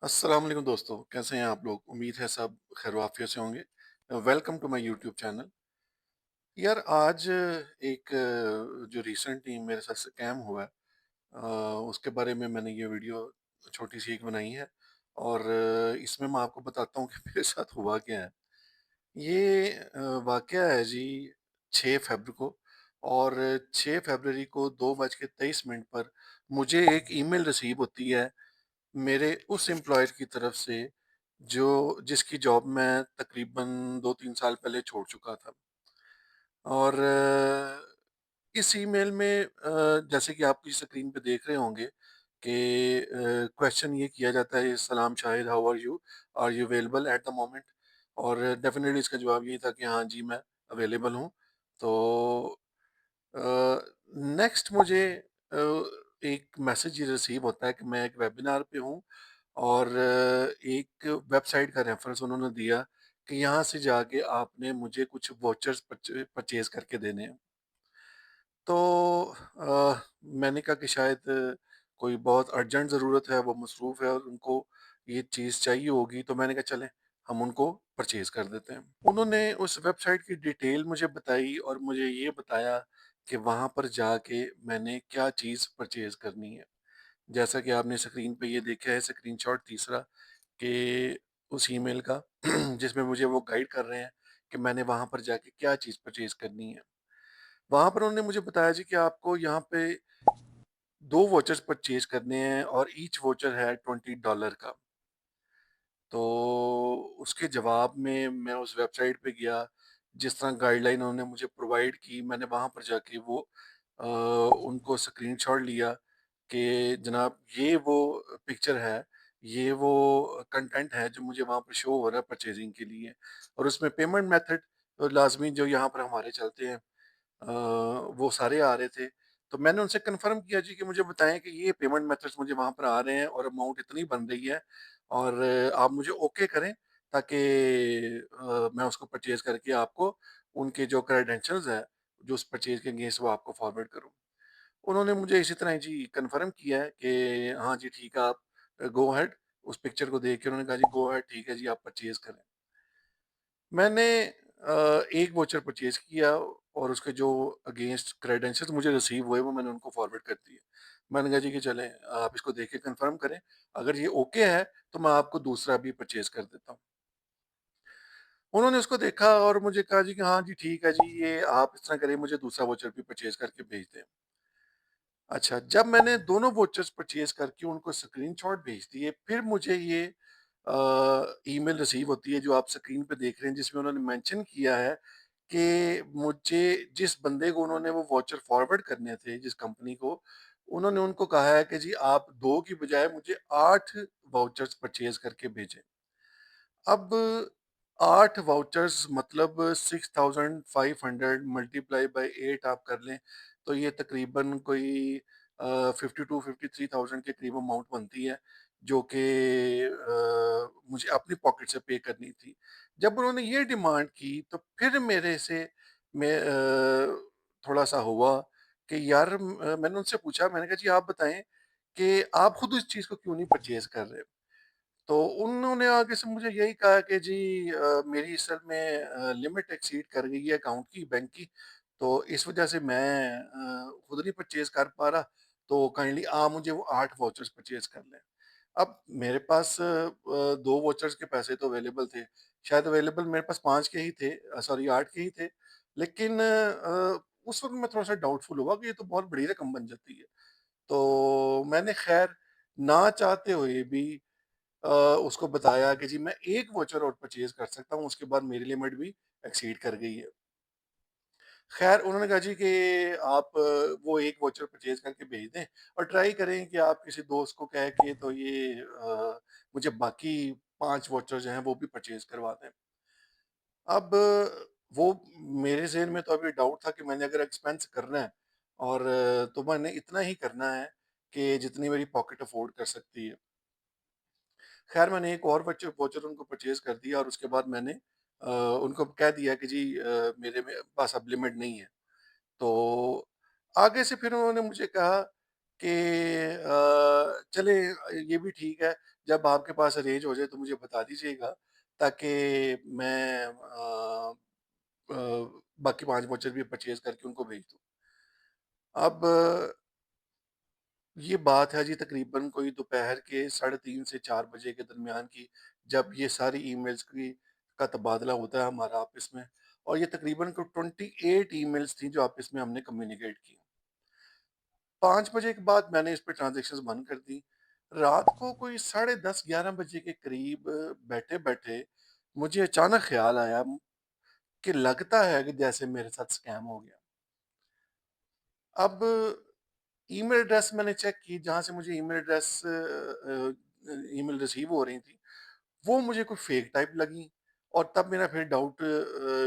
अस्सलाम वालेकुम दोस्तों, कैसे हैं आप लोग? उम्मीद है सब खैर-ओ-आफ़ियत से होंगे। Welcome to my YouTube channel. यार आज एक जो रिसेंटली मेरे साथ स्कैम हुआ है अ, उसके बारे में मैंने ये वीडियो छोटी-सी एक बनाई है और इसमें मैं आपको बताता हूँ कि मेरे साथ हुआ क्या है। ये वाक़या है जी 6 फ़रवरी को और 6 फ़रवरी को 2:23 पर मुझे एक ईमेल रिसीव होती है मेरे उस एम्प्लॉयर की तरफ से जो जिसकी जॉब मैं तकरीबन 2-3 साल पहले छोड़ चुका था। और इस ईमेल में जैसे कि आप की स्क्रीन पे देख रहे होंगे कि क्वेश्चन ये किया जाता है, सलाम Shahid, how are you available at the moment? और डेफिनेटली इसका जवाब यही था कि हाँ जी, मैं अवेलेबल हूँ। तो नेक्स्ट मुझे अ, एक मैसेज ये रिसीव होता है कि मैं एक वेबिनार पे हूँ और एक वेबसाइट का रेफरेंस उन्होंने दिया कि यहाँ से जाके आपने मुझे कुछ वाउचर्स परचेज करके देने हैं। तो मैंने कहा कि शायद कोई बहुत अर्जेंट ज़रूरत है, वो मसरूफ़ है और उनको ये चीज़ चाहिए होगी, तो मैंने कहा चलें हम उनको परचेज़ कर देते हैं। उन्होंने उस वेबसाइट की डिटेल मुझे बताई और मुझे ये बताया कि वहाँ पर जाके मैंने क्या चीज़ परचेज़ करनी है। जैसा कि आपने स्क्रीन पे ये देखा है स्क्रीनशॉट तीसरा कि उस ईमेल का जिसमें मुझे वो गाइड कर रहे हैं कि मैंने वहाँ पर जाके क्या चीज़ परचेज़ करनी है। वहाँ पर उन्होंने मुझे बताया जी कि आपको यहाँ पे 2 वाउचर्स परचेज़ करने हैं और ईच वाउचर है $20 का। तो उसके जवाब में मैं उस वेबसाइट पे गया, जिस तरह गाइडलाइन उन्होंने मुझे प्रोवाइड की, मैंने वहाँ पर जाके वो उनको स्क्रीनशॉट लिया कि जनाब ये वो पिक्चर है, ये वो कंटेंट है जो मुझे वहाँ पर शो हो रहा है परचेज़िंग के लिए और उसमें पेमेंट मेथड लाज़मी जो यहाँ पर हमारे चलते हैं वो सारे आ रहे थे। तो मैंने उनसे कन्फर्म किया जी कि मुझे बताएँ कि ये पेमेंट मेथड्स मुझे वहाँ पर आ रहे हैं और अमाउंट इतनी बन रही है और आप मुझे ओके करें ताकि मैं उसको परचेज़ करके आपको उनके जो क्रेडेंशियल्स हैं, जो उस परचेज़ के अगेंस्ट वो आपको फॉरवर्ड करूँ। उन्होंने मुझे इसी तरह जी कन्फर्म किया है कि हाँ जी, ठीक है, आप गो अहेड उस पिक्चर को देख के उन्होंने कहा जी गो अहेड, ठीक है जी, आप परचेज़ करें। मैंने एक वाउचर परचेज़ किया और उसके जो अगेंस्ट क्रेडेंशियल्स मुझे रिसीव हुए वो मैंने उनको फॉरवर्ड कर दिए। मैंने कहा जी कि चलें आप इसको देख के कंफर्म करें, अगर ये ओके है तो मैं आपको दूसरा भी परचेज़ कर देता हूँ। उन्होंने उसको देखा और मुझे कहा जी कि हाँ जी, ठीक है जी, ये आप इस तरह करिए, मुझे दूसरा वाउचर भी परचेज़ करके भेज दें। अच्छा, जब मैंने दोनों वाउचर्स परचेज़ करके उनको स्क्रीनशॉट भेज दिए, फिर मुझे ये ईमेल रिसीव होती है जो आप स्क्रीन पे देख रहे हैं, जिसमें उन्होंने मेंशन किया है कि मुझे जिस बंदे को उन्होंने वो वाउचर फॉरवर्ड करने थे, जिस कंपनी को, उन्होंने उनको कहा है कि जी आप 2 की बजाय मुझे 8 वाउचर्स परचेज़ करके भेजें। अब 8 वाउचर्स मतलब 6500 मल्टीप्लाई बाय 8 आप कर लें, तो ये तकरीबन कोई 52-53,000 के करीब अमाउंट बनती है, जो कि मुझे अपनी पॉकेट से पे करनी थी। जब उन्होंने ये डिमांड की, तो फिर मेरे से मैं थोड़ा-सा हुआ कि यार मैंने उनसे पूछा, मैंने कहा, "जी, आप बताएँ कि आप खुद इस चीज़ को क्यों नहीं परचेज़ कर रहे?" तो उन्होंने आगे से मुझे यही कहा कि जी मेरी असल में लिमिट एक्सीड कर गई है अकाउंट की, बैंक की, तो इस वजह से मैं खुद नहीं परचेज़ कर पा रहा, तो काइंडली आप मुझे वो 8 वाउचर्स परचेज़ कर लें। अब मेरे पास 2 वाउचर्स के पैसे तो अवेलेबल थे, शायद अवेलेबल मेरे पास 5 के ही थे, सॉरी 8 के ही थे, लेकिन उस वक़्त मैं थोड़ा-सा डाउटफुल हुआ कि ये तो बहुत बड़ी रकम बन जाती है। तो मैंने ख़ैर ना चाहते हुए भी अ, उसको बताया कि जी मैं एक वाउचर और परचेज़ कर सकता हूँ, उसके बाद मेरी लिमिट भी एक्सीड कर गई है। ख़ैर उन्होंने कहा जी कि आप वो एक वाउचर परचेज़ करके भेज दें और ट्राई करें कि आप किसी दोस्त को कह के तो ये मुझे बाकी 5 वाउचर जो हैं वो भी परचेज़ करवा दें। अब वो मेरे ज़हन में तो अभी डाउट था कि मैंने अगर एक्सपेंस करना है और तो मैंने इतना ही करना है कि जितनी मेरी पॉकेट अफ़ोर्ड कर सकती है। खैर मैंने एक और वाउचर उनको परचेज़ कर दिया और उसके बाद मैंने उनको कह दिया कि जी मेरे में पास अब लिमिट नहीं है। तो आगे से फिर उन्होंने मुझे कहा कि चलें ये भी ठीक है, जब आपके पास अरेंज हो जाए तो मुझे बता दीजिएगा ताकि मैं बाकी 5 वाउचर भी परचेज़ करके उनको भेज दूँ। अब ये बात है जी तकरीबन कोई दोपहर के साढ़े 3 से 4 बजे के दरमियान की, जब ये सारी ईमेल्स का तबादला होता है हमारा आपस में, और ये तकरीबन को 28 ईमेल्स थी जो आपस में हमने कम्युनिकेट की। 5 बजे के बाद मैंने इस पे ट्रांज़ैक्शंस बंद कर दी। रात को कोई साढ़े 10-11 बजे के करीब बैठे-बैठे मुझे अचानक ख़्याल आया कि लगता है कि जैसे मेरे साथ स्कैम हो गया। अब ईमेल एड्रेस मैंने चेक की जहाँ से मुझे ईमेल रिसीव हो रही थी, वो मुझे कोई फेक टाइप लगी, और तब मेरा फिर डाउट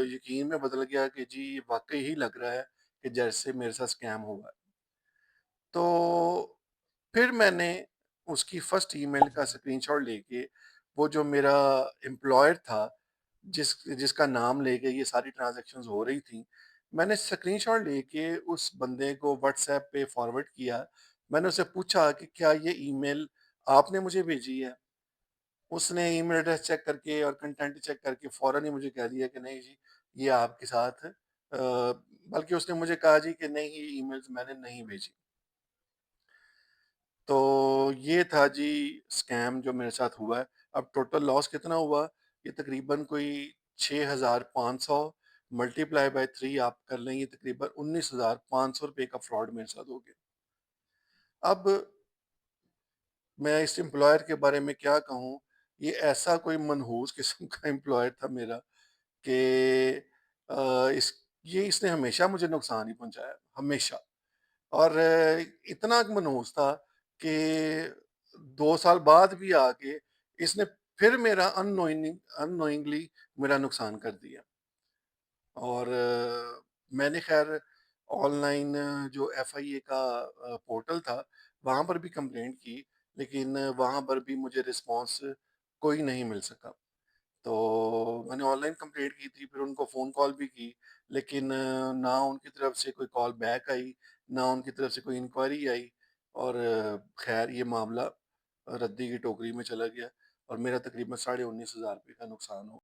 यकीन में बदल गया कि जी वाक़ई ही लग रहा है कि जैसे मेरे साथ स्कैम हुआ है। तो फिर मैंने उसकी फर्स्ट ईमेल का स्क्रीनशॉट लेके, वो जो मेरा एम्प्लॉयर था, जिसका नाम लेके ये सारी ट्रांज़ैक्शंस हो रही थी, मैंने स्क्रीनशॉट लेके उस बंदे को व्हाट्सएप पे फॉरवर्ड किया। मैंने उससे पूछा कि क्या ये ईमेल आपने मुझे भेजी है? उसने ईमेल एड्रेस चेक करके और कंटेंट चेक करके फ़ौरन ही मुझे कह दिया कि नहीं जी, ये आपके साथ बल्कि उसने मुझे कहा जी कि नहीं, ये ईमेल्स मैंने नहीं भेजी। तो ये था जी स्कैम जो मेरे साथ हुआ है। अब टोटल लॉस कितना हुआ? ये तकरीबन कोई 6,500 मल्टीप्लाई बाय 3 आप कर लें, ये तकरीबन ₹19,500 का फ्रॉड मेरे साथ हो गया। अब मैं इस एम्प्लॉयर के बारे में क्या कहूँ? ये ऐसा कोई मनहूस किस्म का एम्प्लॉयर था मेरा कि इसने हमेशा मुझे नुकसान ही पहुँचाया, हमेशा। और इतना मनहूस था कि 2 साल बाद भी आके इसने फिर मेरा अननोइंगली मेरा नुकसान कर दिया। और मैंने ख़ैर ऑनलाइन जो एफआईए का पोर्टल था, वहाँ पर भी कंप्लेंट की, लेकिन वहाँ पर भी मुझे रिस्पॉन्स कोई नहीं मिल सका। तो मैंने ऑनलाइन कंप्लेंट की थी, फिर उनको फ़ोन कॉल भी की, लेकिन ना उनकी तरफ से कोई कॉल बैक आई, ना उनकी तरफ से कोई इंक्वायरी आई, और ख़ैर ये मामला रद्दी की टोकरी में चला गया और मेरा तकरीबन साढ़े 19,000 रुपए का नुकसान हो